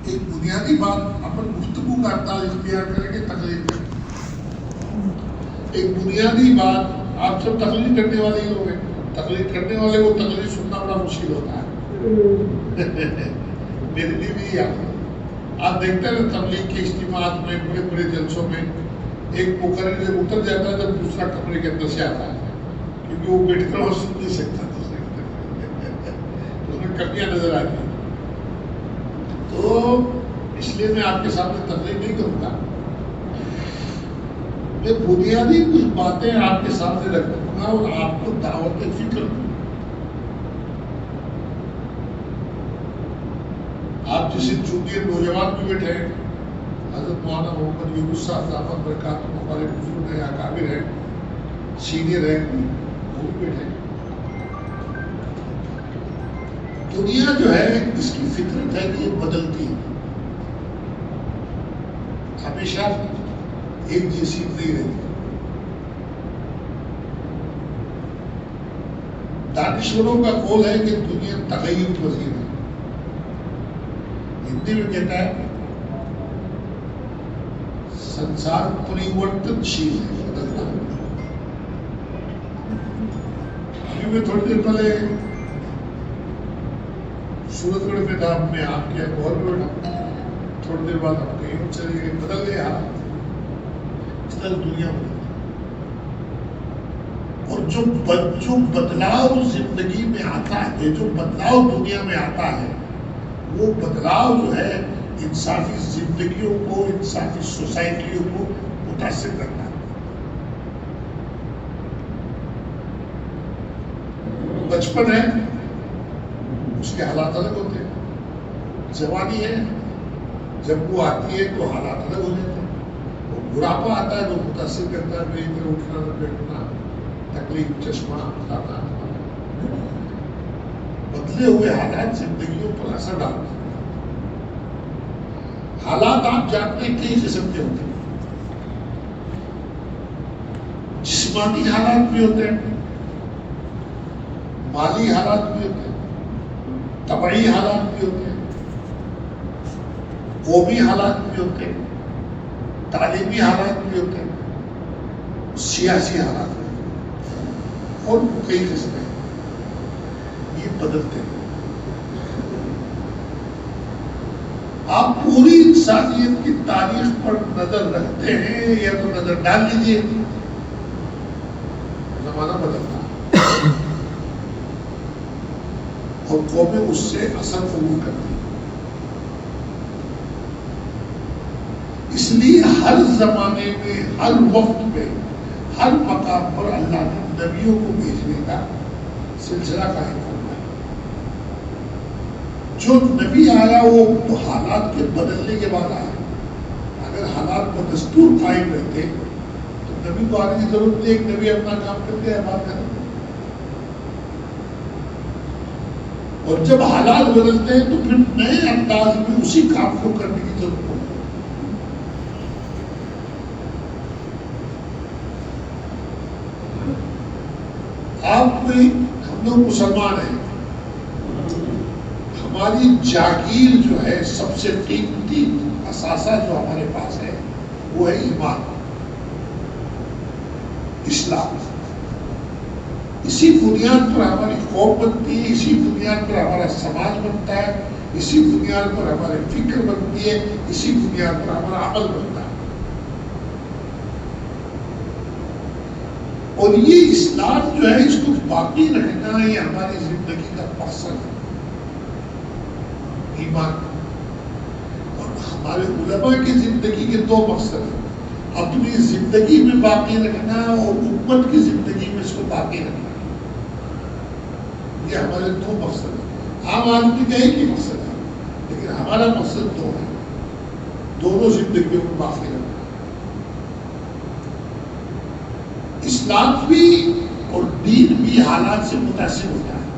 ایک بنیادی بات اپن گفتگو کا انداز اختیار کریں گے تقلید کریں. ایک بنیادی بات، آپ سب تقلید کرنے والے ہی لوگ ہیں. تقلید کرنے والے کو تقلید سننا بڑا مشکل ہوتا ہے. میرے لیے بھی آپ دیکھتے ہیں نا تبلیغ کے اجتماعات میں، بڑے بڑے جلسوں میں ایک مقرر جب اتر جاتا ہے جب دوسرا کمرے کے اندر سے آتا ہے، کیونکہ وہ بیٹھ کر اور سن نہیں سکتا تو اس میں کمیاں نظر آتی ہیں. تو اس لیے میں آپ کے سامنے تقریر نہیں کروں گا. میں بنیادی کچھ باتیں آپ کے سامنے رکھوں گا اور آپ کو دعوت فکر دوں. آپ جسے چونکہ نوجوان بھی بیٹھے ہیں، حضرت مولانا محمد یونس صاحب دامت برکاتہ ہمارے بزرگ ہیں، اکابر ہیں، سینئر ہیں، وہ بھی بیٹھے ہیں. دنیا جو ہے اس کی فطرت ہے کہ یہ بدلتی ہے، ہمیشہ ایک جیسی نہیں رہتی. دانشوروں کا قول ہے کہ دنیا تغیر پذیر ہے. ہندی میں کہتا ہے سنسار پریورتنشیل ہے، بدلتا ہے. ابھی میں تھوڑی دیر پہلے سورت گڑھ میدان میں آپ کے گور میں بیٹھا، تھوڑی دیر بعد ہم کہیں چلے گئے، بدل گئے حالات. اس طرح دنیا بدلتی. اور جو بدلاؤ زندگی میں آتا ہے، جو بدلاؤ دنیا میں آتا ہے، وہ بدلاؤ جو ہے انصافی زندگیوں کو، انصافی سوسائٹیوں کو متاثر کرتا ہے. بچپن ہے، اس کے حالات الگ ہوتے ہیں. جوانی ہے، جب وہ آتی ہے تو حالات الگ ہو جاتے ہیں. وہ بڑھاپا آتا ہے تو متاثر کرتا ہے، میری طرح اٹھنا نہ بیٹھنا، تکلیف، چشمہ کھانا. بدلے ہوئے حالات زندگیوں پر اثر ڈالتے ہیں. حالات آپ جانتے ہیں کئی قسم کے ہوتے ہیں. جسمانی حالات بھی ہوتے ہیں، مالی حالات بھی ہوتے ہیں، طبعی حالات بھی ہوتے ہیں، قومی حالات بھی ہوتے ہیں، تعلیمی حالات بھی ہوتے ہیں، سیاسی حالات بھی ہوتے ہیں، اور کئی قسمیں یہ بدلتے ہیں. آپ پوری انسانیت کی تاریخ پر نظر رکھتے ہیں یا تو نظر ڈال لیجیے، زمانہ بدلتا ہے اور قومیں اس سے اثر قبول کرتی ہیں. اس لیے ہر زمانے میں، ہر وقت میں، ہر مقام پر اللہ نے نبیوں کو بھیجنے کا سلسلہ قائم کرنا ہے. جو نبی آیا وہ حالات کے بدلنے کے بعد آیا. اگر حالات بدستور قائم رہتے تو نبی کو آنے کی ضرورت نہیں. ایک نبی اپنا کام کرتے ہیں، بات کرتے ہیں. اور جب حالات بدلتے ہیں تو پھر نئے انداز میں اسی کام کو کرنے کی ضرورت پڑتی ہے. آپ کوئی، ہم لوگ مسلمان ہیں، ہماری جاگیر جو ہے سب سے قیمتی اثاثہ جو ہمارے پاس ہے وہ ہے ایمان، اسلام. اسی بنیاد پر ہماری قوم بنتی ہے، اسی بنیاد پر ہمارا سماج بنتا ہے، اسی بنیاد پر ہماری فکر بنتی ہے، اسی بنیاد پر ہمارا عمل بنتا ہے. اور یہ اسلام جو ہے اس کو باقی رکھنا یہ ہماری زندگی کا مقصد ہے، ایمان. اور ہمارے علماء کی زندگی کے دو مقصد ہیں، اپنی زندگی میں باقی رکھنا اور امت کی زندگی میں اس کو باقی رکھنا. یہ ہمارے دو مقصد ہیں. عام آدمی کا ایک ہی مقصد ہے، لیکن ہمارا مقصد دو ہے، دونوں زندگیوں کو باقی رکھنا. اسلام بھی اور دین بھی حالات سے متاثر ہوتا ہے.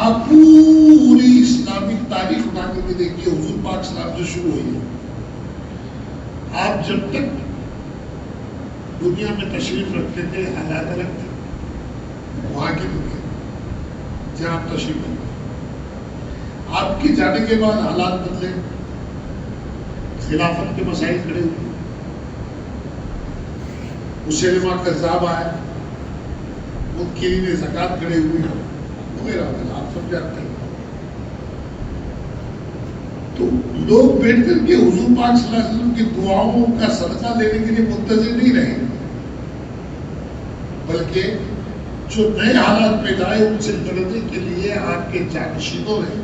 آپ پوری اسلامک تاریخ اٹھا کر کے دیکھیے، حضور پاک اسلام سے شروع ہوئی ہے. آپ جب تک دنیا میں تشریف رکھتے تھے حالات الگ تھے، وہاں کی دنیا. جہاں آپ تشریف لیں. آپ کے جانے کے بعد حالات بدلے, خلافت کے مسائل کھڑے ہوئے, مسلمہ کذاب آئے, منکرین زکوٰۃ کھڑے ہوئے وغیرہ وغیرہ, آپ سب جانتے ہیں. تو لوگ بیٹھ کر کے حضور پاک صلی اللہ علیہ وسلم کی دعاؤں کا صدقہ لینے کے لیے منتظر نہیں رہے, بلکہ جو نئے حالات پیدا آئے ان سے لڑنے کے لیے آپ کے جانشینوں نے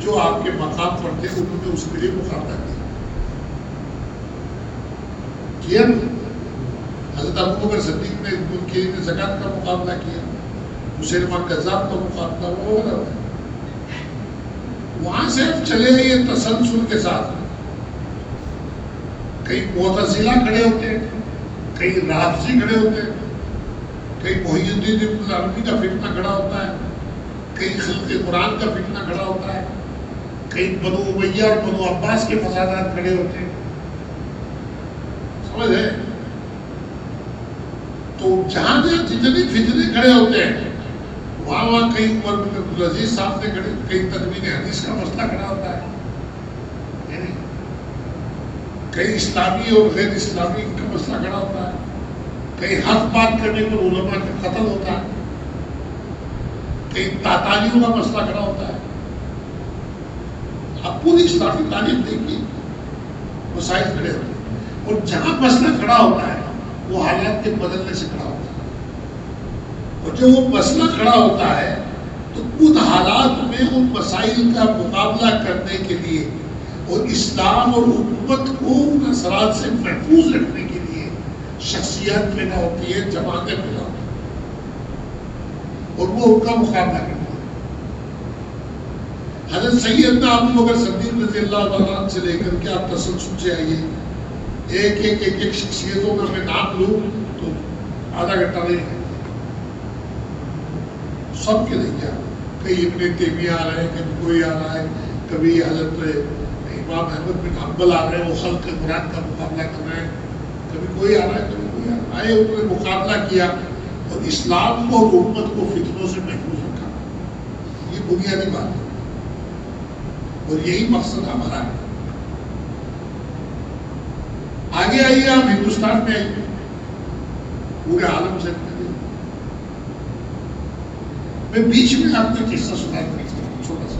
جو آپ کے مقام پر تھے انہوں نے اس کے لیے مقابلہ کیا. حضرت ابوبکر صدیق نے منکرین زکوٰۃ کا مقابلہ کیا, مسلمہ کذاب کا مقابلہ وغیرہ. وہاں سے اب چلے یہ تسلسل کے ساتھ, کئی معتزلہ کھڑے ہوتے ہیں, کئی رافضی کھڑے ہوتے ہیں, کئی محی الدین ابن عربی کا فتنہ کھڑا ہوتا ہے, کئی خلق قرآن کا فتنہ کھڑا ہوتا ہے, کئی بنو امیہ اور بنو عباس کے فسادات کھڑے ہوتے ہیں. سمجھ ہے؟ تو جہاں جہاں جتنے فتنے کھڑے ہوتے ہیں وہاں کئی عمر بن عبدالعزیز صاحب سے کھڑے, کئی تدوین حدیث کا مسئلہ کھڑا ہوتا ہے, کئی اسلامی اور غیر اسلامی کا مسئلہ کھڑا ہوتا ہے, کئی حق بات کرنے پر علماء کا قتل ہوتا ہے, کئی تاتاریوں کا مسئلہ کھڑا ہوتا ہے. اب پوری اسلامی تاریخ دیکھیے, مسائل کھڑے ہوتے ہیں, اور جہاں مسئلہ کھڑا ہوتا ہے وہ حالات کے بدلنے سے کھڑا ہوتا ہے. اور جب وہ مسئلہ کھڑا ہوتا ہے تو ان حالات میں ان مسائل کا مقابلہ کرنے کے لیے اور اسلام اور حکومت کو ان اثرات سے محفوظ رکھنے کے لیے شخصیت پیدا ہوتی ہے, جماعتیں پیدا ہوتی ہیں, اور وہ ان کا مقابلہ کرتی ہیں. حضرت سیدنا ابوبکر صدیق رضی اللہ عنہ سے لے کر کے آپ تسلسل سے آئیے, ایک شخصیتوں کا میں نام لوں تو آدھا گھنٹہ نہیں ہے, سب کے دیکھیں آپ, کئی ابن تیمیہ آ رہے ہیں, کبھی کوئی آ رہا ہے, کبھی حضرت امام احمد بن حنبل آ رہے ہیں, وہ خلق قرآن کا مقابلہ کر رہے ہیں, کبھی کوئی آ رہا ہے, کبھی کوئی آ رہا ہے. آئے انہوں نے مقابلہ کیا اور اسلام کو اور امت کو فتنوں سے محفوظ رکھا. یہ بنیادی بات ہے اور یہی مقصد ہمارا ہے. آگے آئیے, آپ ہندوستان میں آئیے, پورے عالم سے میں بیچ میں آپ کو قصہ سناتا ہوں چھوٹا سا.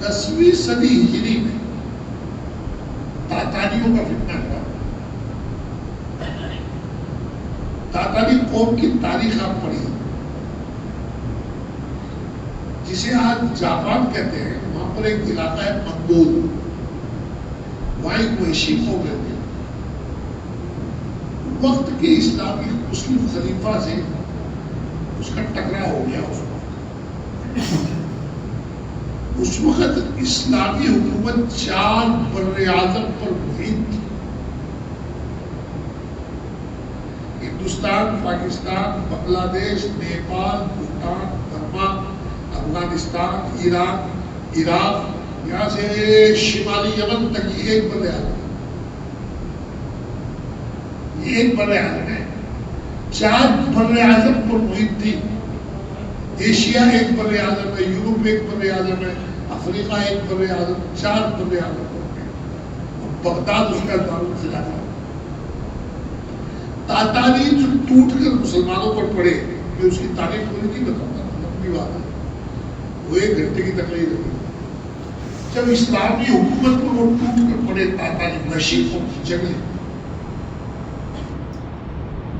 10ویں صدی ہجری میں تاتاریوں کا فتنہ ہوا. تاتاری قوم کی تاریخ آپ پڑھیے, جسے آج جاپان کہتے ہیں. وہاں پر ایک علاقہ ہے منگول, وہاں ایک وحشی قوم رہتی ہے. وقت کے اسلامی مسلم خلیفہ سے اس کا ٹکراؤ ہو گیا. اس وقت اسلامی حکومت 4 بر اعظم پر محیط تھی. ہندوستان, پاکستان, بنگلہ دیش, نیپال, بھوٹان, برما, افغانستان, ایران, عراق, یہاں سے شمالی یمن تک یہ ایک بر اعظم, ایک بر اعظم ہے. 4 بر اعظم پر محیط تھی. ایشیا ایک بر اعظم ہے, یورپ ایک بر اعظم ہے, افریقہ ایک بر اعظم, 4 بر اعظم پر. بغداد اس کا دارالخلافہ. تاتاری جو ٹوٹ کر مسلمانوں پر پڑے, میں اس کی تاریخ پوری نہیں بتاؤں گا, لمبی بات ہے, وہ 1 گھنٹے کی تقریر ہے. جب اسلامی حکومت پر وہ ٹوٹ کر پڑے تاتاری نشیب اور جگہ,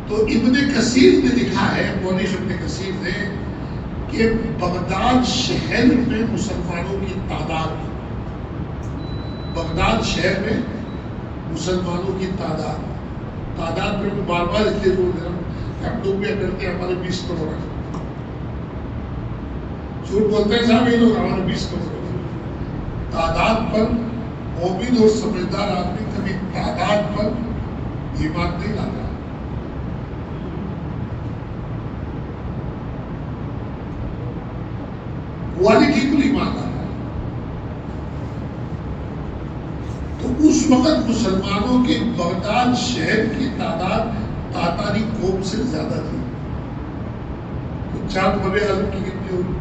تو ابن کثیر نے لکھا ہے, مورخ ابن کثیر نے, کہ بغداد شہر میں مسلمانوں کی تعداد, بغداد شہر میں مسلمانوں کی تعداد پہ میں بار بار اس لیے زور دے رہا ہوں کہ ہم لوگ کیا کرتے ہیں, ہمارے 20 کروڑ ہے. جھوٹ بولتے ہیں صاحب یہ لوگ, ہمارے 20 کروڑ ہے. تعداد پر مومن اور سمجھدار آدمی کبھی تعداد پر ایمان نہیں لاتا. کوالٹی پر ایمان لاتا. تو اس وقت مسلمانوں کے بغداد شہر کی تعداد تاتاری قوم سے زیادہ تھی. تو چاند بر اعظم کی کتنی ہوئی؟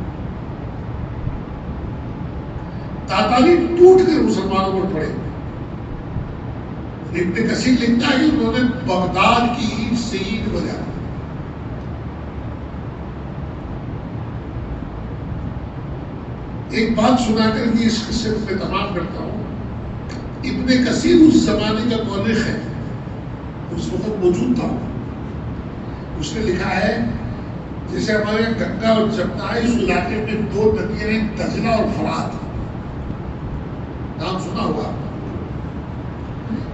تاتاری ٹوٹ کر مسلمانوں پر پڑے. ابن کثیر لکھتا ہے کہ انہوں نے بغداد کی اینٹ سے اینٹ بجا. ایک بات سنا کر کے اس قصے کو میں تمام کرتا ہوں. ابن کثیر اس زمانے کا مورخ ہے، اس وقت موجود تھا. اس نے لکھا ہے جیسے ہمارے گنگا اور جمنا ہے، اس علاقے میں دو ندیاں ہیں، دجلہ اور فرات. نام سنا ہوگا.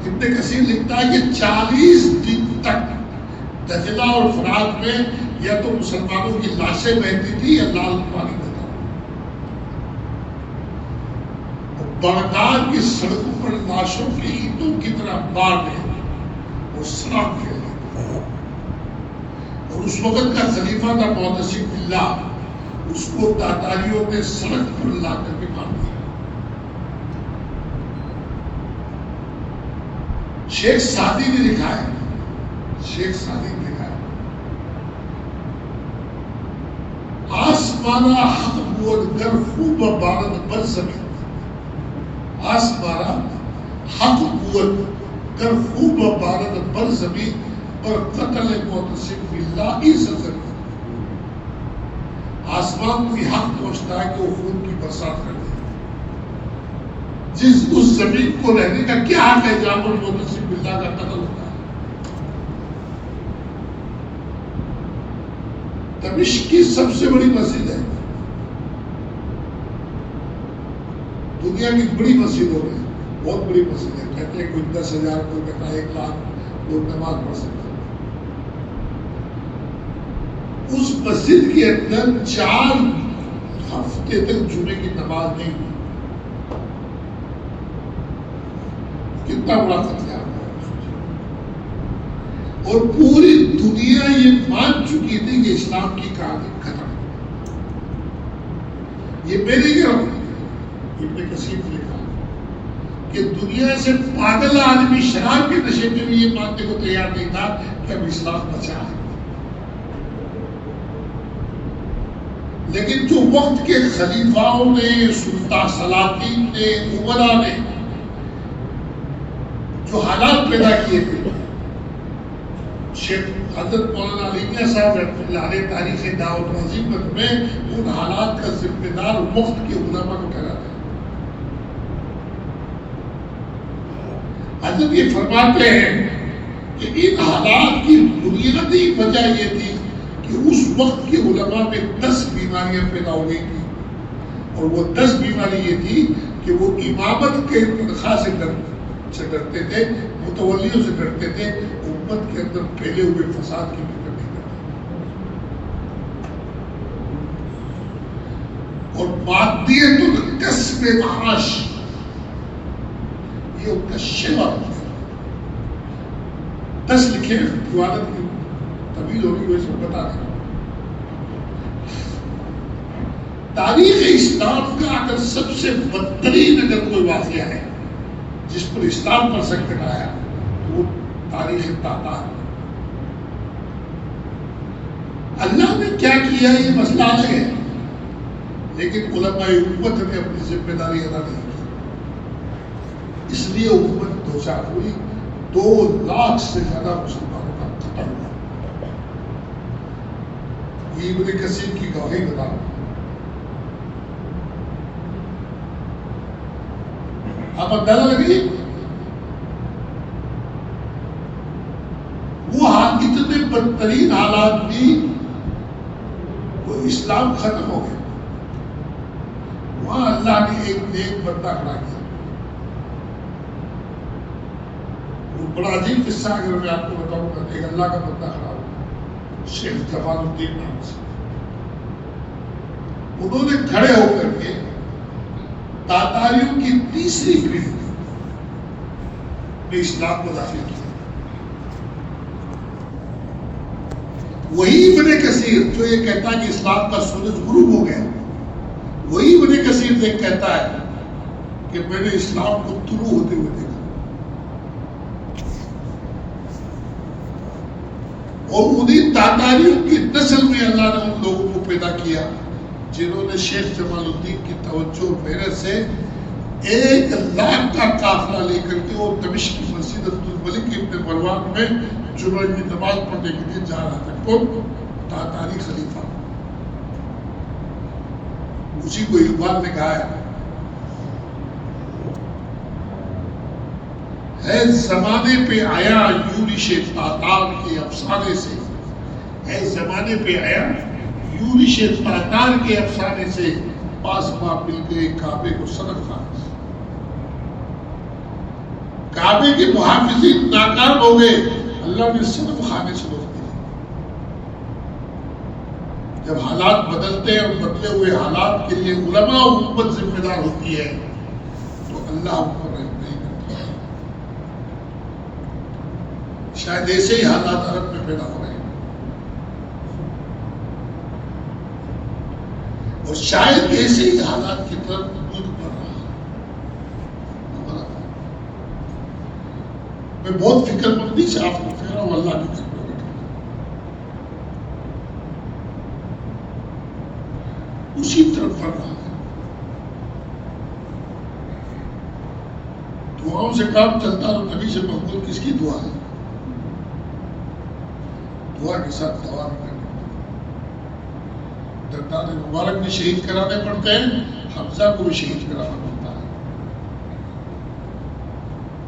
ابن کثیر لکھتا ہے کہ 40 دن تک دجلہ اور فرات میں یا تو مسلمانوں کی لاشیں بہتی تھی یا لال پانی بہتا. بغداد کی سڑکوں پر لاشوں کی اینٹوں کی طرح مارنے اور سلام پھیرنے. اور اس وقت کا خلیفہ تھا معتصم باللہ، اس کو تاتاریوں نے سڑک پر لا کر کے مار دیا. شیخ سعدی نے لکھا ہے، شیخ سعدی نے لکھا ہے، آسمانہ حق بود گر خوب بارد بر زمین. آسمانہ حق بود گر خوب بارد بر زمین پر قتل معتصم باللہ ای سرزمین. آسمان کو یہ حق پہنچتا ہے کہ وہ خون کی برسات کر دے. جس اس زمین کو رہنے کا کیا حق ہے جہاں پر معتصم باللہ کا قتل ہوتا ہے. دمشق کی سب سے بڑی مسجد ہے، دنیا کی بڑی مسجدوں میں بہت بڑی مسجد ہے. کہتے ہیں کوئی 10,000، کوئی کہتا ہے 1,00,000 لوگ نماز پڑھ سکتے ہیں. اس مسجد کے اندر 4 ہفتے تک جمعے کی نماز نہیں ہوئی. کتنا بڑا قتل ہے. اور پوری دنیا یہ مان چکی تھی کہ اسلام کی کہانی ختم. یہ میں نہیں کہہ رہا ہوں، ابن کثیر نے لکھا کہ دنیا سے پاگل آدمی شراب کے نشے میں بھی یہ ماننے کو تیار نہیں تھا کہ اب اسلام بچا ہے. لیکن جو وقت کے خلیفاؤں نے، سلطان سلاطین نے، امراء نے جو حالات پیدا کیے تھے، شیخ حضرت مولانا علی میاں صاحب رحمۃ اللہ علیہ تاریخ دعوت عظیمت میں ان حالات کا ذمہ دار وقت کے علماء کو ٹھہراتے ہیں. حضرت یہ فرماتے ہیں کہ ان حالات کی بنیادی وجہ یہ تھی کہ اس وقت کے علماء میں 10 بیماریاں پیدا ہو گئی تھی. اور وہ 10 بیماری یہ تھی کہ وہ امامت کے تنخواہ سے ڈرتے تھے، متولیوں سے ڈرتے تھے، امت کے اندر پھیلے ہوئے فساد کی فکر نہیں کرتے. اور مادیت الکسب معاش یہ ان کا شیوا ہے. 10 لکھے دیوانت کی طویل ہوگی وہ اس کو بتا دیں. تاریخ اسلام کا اگر سب سے بدترین اگر کوئی واقعہ ہے جس پر اسلام پر سنکٹ آیا تو وہ تاریخ تاتار. اللہ نے کیا کیا یہ مسئلہ الگ ہے، لیکن علماء امت نے اپنی ذمہ داری ادا نہیں کی. اس لیے حکومت دوچار ہوئی. 2 لاکھ سے زیادہ مسلمانوں کا قتل ہوا. یہ ابن کثیر کی گواہی بتا رہا ہوں. آپ اندازہ لگیے وہ اتنے بدترین حالات بھی وہ اسلام ختم ہو گیا. وہاں اللہ نے ایک نیک بندہ کھڑا کیا. وہ بڑا عجیب قصہ اگر میں آپ کو بتاؤں گا. ایک اللہ کا بندہ کھڑا ہوا شیخ جمال الدین نام سے. انہوں نے کھڑے ہو کر کے تاتاریوں کی 3ری پیڑھی میں اسلام کو داخل کیا. وہی ابن کثیر جو یہ کہتا ہے کہ اسلام کا سورج غروب ہو گیا، وہی ابن کثیر کہتا ہے کہ میں نے اسلام کو طلوع ہوتے ہوئے دیکھا. اور انہیں تاتاریوں کی نسل میں اللہ نے ان لوگوں کو پیدا کیا جنہوں نے شیخ جمال الدین کی توجہ اور محنت سے 1,00,000 کا قافلہ لے کر کے وہ دمشق کی مسجد عبد الملک ابن مروان میں جمعہ کی نماز پڑھنے کے لیے جا رہا تھا. کون؟ تاتاری خلیفہ. اسی کو اقبال نے کہا ہے زمانے پہ آیا یورش تاتار کے افسانے سے، ہے زمانے پہ آیا یورش تاتار کے افسانے سے، پاس ماں مل گئے کعبے کو صنم خانے سے. کعبے کے محافظین ناکام ہو گئے، اللہ نے صنم خانے سے روک دیا. جب حالات بدلتے ہیں اور بدلے ہوئے حالات کے لیے علماء و امت ذمہ دار ہوتی ہے تو اللہ ان کو رحم نہیں کرتا. شاید ایسے ہی حالات عرب میں پیدا ہو رہے ہیں اور شاید ایسے ہی حالات کی طرف ملک بڑھ رہا ہے. میں بہت فکر مندی سے آپ کو کہہ رہا ہوں، اللہ کی طرف اسی طرف بڑھ رہا ہے. دعاؤں سے کام چلتا اور نبی سے مقبول کس کی دعا ہے؟ دعا کے ساتھ دوا بھی کرنا. دردان مبارک بھی شہید کرانے پڑتے ہیں، حمزہ کو بھی شہید کرانا پڑتا ہے،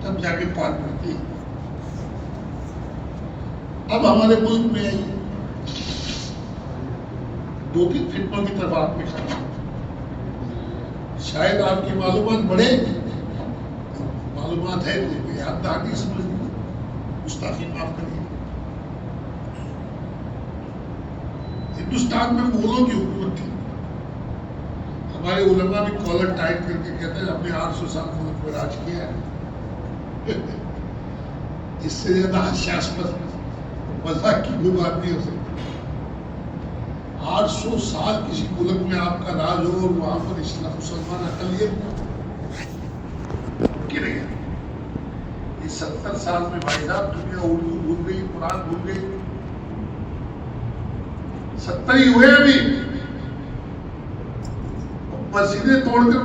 تب جا کے پال پڑتی ہے. اب ہمارے ملک میں آئی 2-3 فتنوں کی طرف آپ میں کھڑا. شاید آپ کی معلومات بڑھے، معلومات ہے تو یاد دہانی سمجھ لی، گستاخی معاف کریے. ہندوستان میں مغلوں کی حکومت تھی. ہمارے علماء بھی کالر ٹائٹ کر کے کہتے ہیں ہم نے 800 سال ملک میں راج کیا ہے. اس سے زیادہ حسیاسپد مذاق کی کوئی بات نہیں ہو سکتی. 800 سال کسی ملک میں آپ کا راج ہو اور وہاں پر اسلام مسلمان اقلیت ممکن ہے. یہ 70 سال میں بھائی صاحب دنیا اردو بھول گئی، قرآن بھول گئی. 70 ہی ہوئے ابھی، مسجدیں توڑ کر